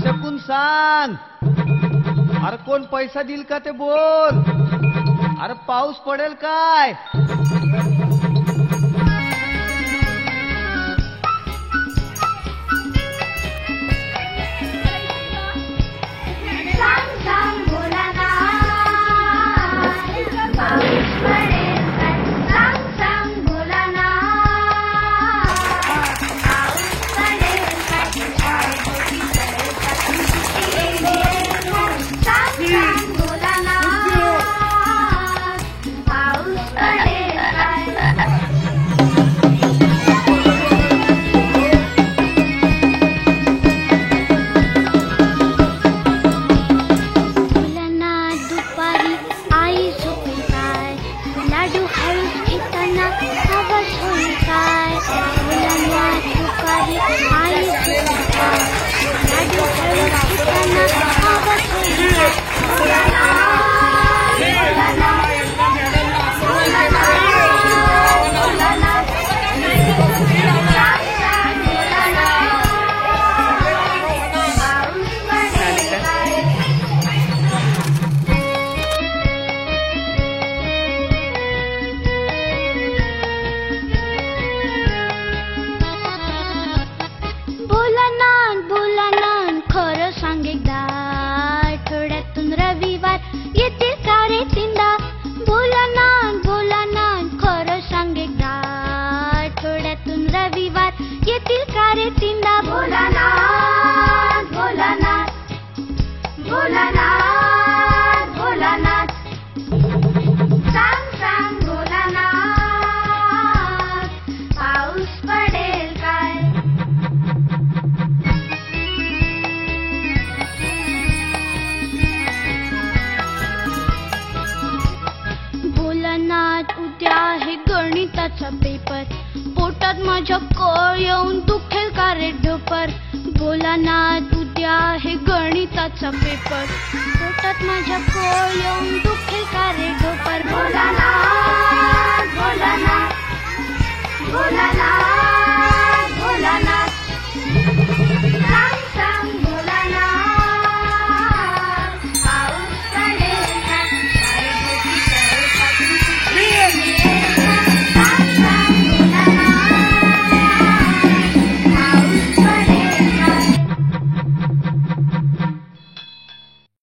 शकून सांग. अरे कोण पैसा देईल का ते बोल. अरे पाऊस पडेल काय. उद्या आहे गणिताचा पेपर. पोटात माझ्या कळ येऊन दुखेल का रे ढोपर. भोलानाथ उद्या आहे गणिताचा पेपर. पोटात माझ्या कळ येऊन दुखेल का रे ढोपर. भोलानाथ भोलानाथ भोलानाथ.